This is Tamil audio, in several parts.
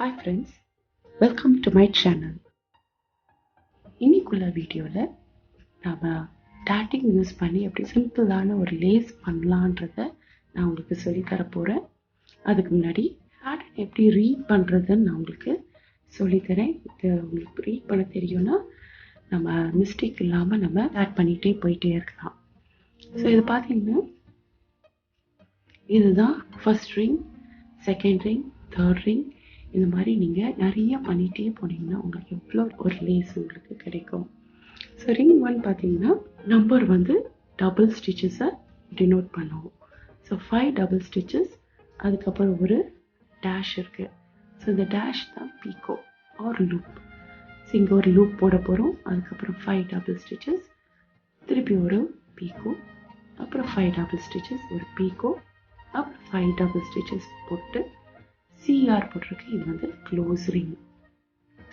Hi friends, welcome to my channel. இன்னைக்குள்ள வீடியோவில் நாம் டாட்டிங் யூஸ் பண்ணி எப்படி சிம்பிளான ஒரு லேஸ் பண்ணலான்றத நான் உங்களுக்கு சொல்லித்தர போகிறேன். அதுக்கு முன்னாடி பேட்டர்ன் எப்படி ரீட் பண்ணுறதுன்னு நான் உங்களுக்கு சொல்லித்தரேன். இது உங்களுக்கு ரீட் பண்ண தெரியும்னா நம்ம மிஸ்டேக் இல்லாமல் நம்ம ஆட் பண்ணிகிட்டே போயிட்டே இருக்கலாம். ஸோ இது பார்த்தீங்கன்னா இதுதான் first ring, second ring, third ring. இந்த மாதிரி நீங்கள் நிறைய பண்ணிகிட்டே போனீங்கன்னா உங்களுக்கு எவ்வளோ ஒரு லேஸ் உங்களுக்கு கிடைக்கும். ஸோ ரிங் 1 பார்த்தீங்கன்னா நம்பர் வந்து டபுள் ஸ்டிச்சஸை டினோட் பண்ணுவோம். ஸோ 5 டபுள் ஸ்டிச்சஸ், அதுக்கப்புறம் ஒரு டேஷ் இருக்குது. ஸோ இந்த டேஷ் தான் பீகோ ஆர் லூப். ஸோ இங்கே ஒரு லூப் போட போகிறோம். அதுக்கப்புறம் 5 டபுள் ஸ்டிச்சஸ், திருப்பி ஒரு பீகோ, அப்புறம் 5 டபுள் ஸ்டிச்சஸ், ஒரு பீகோ, அப்புறம் 5 டபுள் ஸ்டிச்சஸ் போட்டு சிஆர் போட்டிருக்கு. இது வந்து close ring.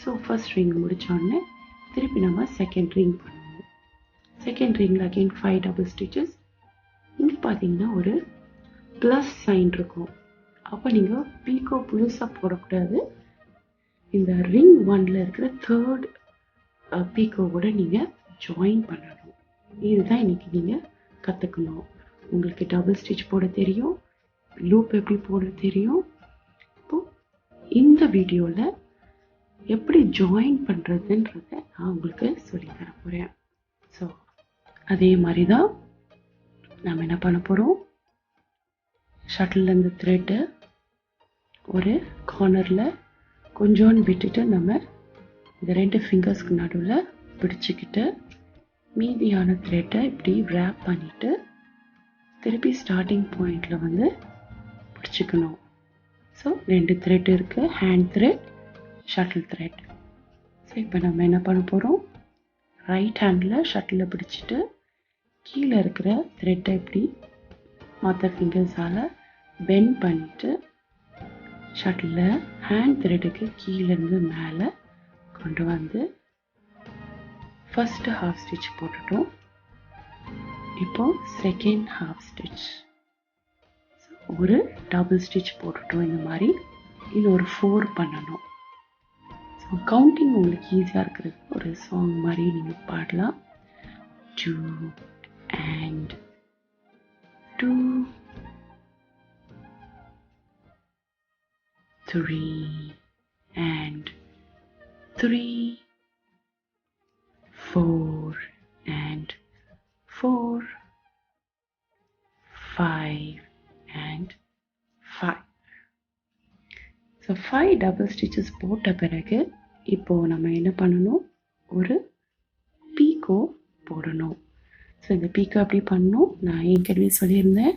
So first ring முடித்தோடனே திருப்பி நம்ம செகண்ட் ரிங் பண்ணுவோம். செகண்ட் ரிங்கில் அகெயின் 5 டபுள் ஸ்டிச்சஸ். இங்கே பார்த்தீங்கன்னா ஒரு ப்ளஸ் சைன் இருக்கும். அப்போ நீங்கள் பீகோ புதுசாக போடக்கூடாது. இந்த ரிங் 1ல் இருக்கிற தேர்ட் பீகோவோட நீங்கள் ஜாயின் பண்ணணும். இதுதான் இன்னைக்கு நீங்கள் கற்றுக்கணும். உங்களுக்கு டபுள் ஸ்டிச் போட தெரியும், லூப் எப்படி போட தெரியும். இந்த வீடியோவில் எப்படி ஜாயின் பண்ணுறதுன்றத நான் உங்களுக்கு சொல்லித்தர போகிறேன். ஸோ அதே மாதிரி தான் நம்ம என்ன பண்ண போகிறோம், ஷட்டில் இந்த த்ரெட்டை ஒரு கார்னரில் கொஞ்சோன்னு விட்டுட்டு நம்ம இந்த 2 ஃபிங்கர்ஸ்க்கு நடுவில் பிடிச்சிக்கிட்டு மீதியான த்ரெட்டை இப்படி ரேப் பண்ணிவிட்டு திருப்பி ஸ்டார்டிங் பாயிண்டில் வந்து பிடிச்சிக்கணும். ஸோ 2 த்ரெட் இருக்குது, hand thread, shuttle thread. So இப்போ நம்ம என்ன பண்ண போகிறோம், ரைட் ஹேண்டில் ஷட்டிலை பிடிச்சிட்டு கீழே இருக்கிற த்ரெட்டை இப்படி மற்ற ஃபிங்கர்ஸால் பெண்ட் பண்ணிவிட்டு ஷட்டிலில் ஹேண்ட் த்ரெட்டுக்கு கீழேருந்து மேலே கொண்டு வந்து ஃபஸ்ட்டு ஹாஃப் ஸ்டிச் போட்டுட்டோம். இப்போ செகண்ட் ஹாஃப் ஸ்டிச் ஒரு டபுள் ஸ்டிச் போட்டுட்டோம். இந்த மாதிரி இது ஒரு 4 பண்ணணும். ஸோ கவுண்டிங் உங்களுக்கு ஈஸியாக இருக்கிறது ஒரு சாங் மாதிரி நீங்கள் பாடலாம். 2 and 2, 3 and 3, 4 and 4, 5 and 5. So 5 double stitches போட்ட பிறகு இப்போது நம்ம என்ன பண்ணணும், ஒரு பீகோ போடணும். ஸோ இந்த பீகோ எப்படி பண்ணணும் நான் ஏற்கனவே சொல்லியிருந்தேன்.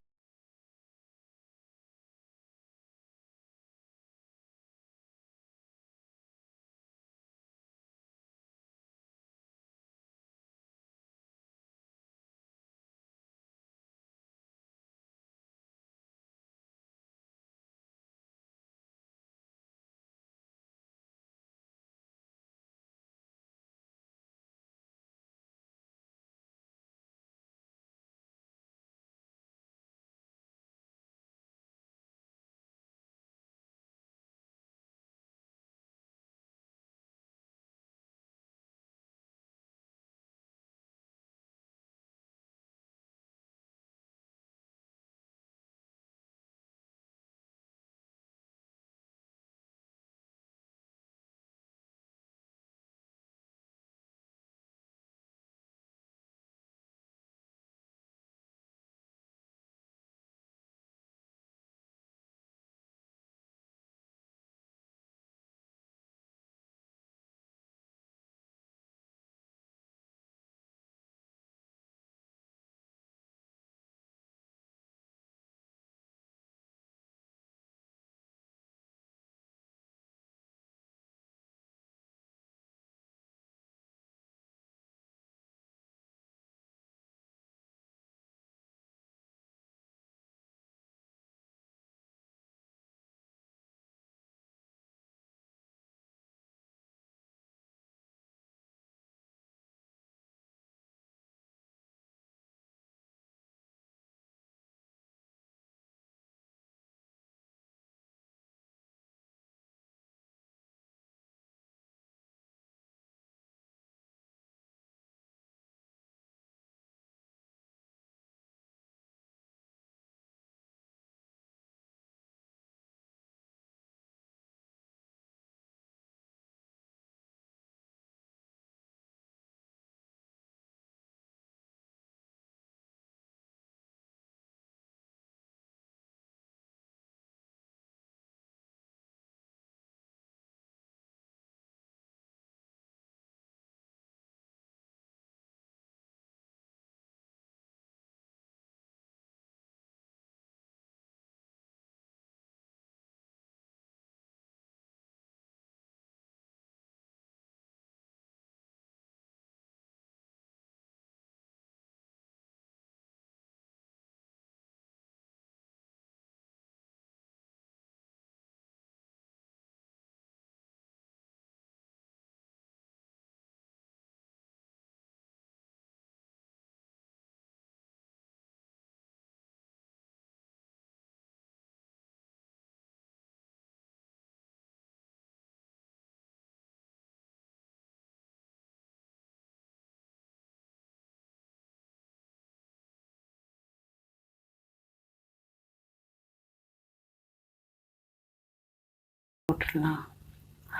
போட்டுடலாம்.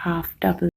ஹாஃப் டபுள்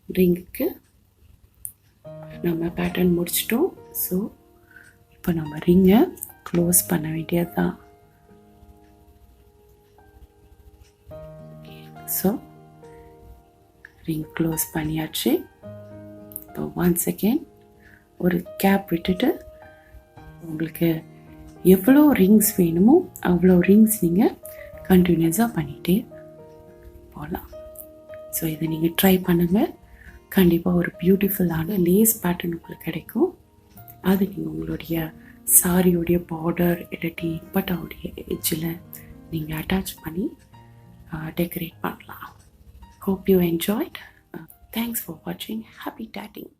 ரிங்குக்கு நம்ம பேட்டர்ன் முடிச்சிட்டோம். ஸோ இப்போ நம்ம ரிங்கை க்ளோஸ் பண்ண வேண்டியது தான். ஸோ ரிங் க்ளோஸ் பண்ணியாச்சு. இப்போ 1 செகண்ட் ஒரு கேப் விட்டுட்டு உங்களுக்கு எவ்வளோ ரிங்ஸ் வேணுமோ அவ்வளோ ரிங்ஸ் நீங்கள் கண்டினியூஸாக பண்ணிகிட்டே போகலாம். ஸோ இதை நீங்கள் ட்ரை பண்ணுங்கள். கண்டிப்பாக ஒரு பியூட்டிஃபுல்லான லேஸ் பேட்டர்ன் உங்களுக்கு கிடைக்கும். அது நீங்கள் உங்களுடைய சாரியோடைய பார்டர் இல்லாட்டி பட்டாவுடைய எட்ஜில் நீங்கள் அட்டாச் பண்ணி டெக்கரேட் பண்ணலாம். Hope you enjoyed. Thanks for watching. Happy tatting.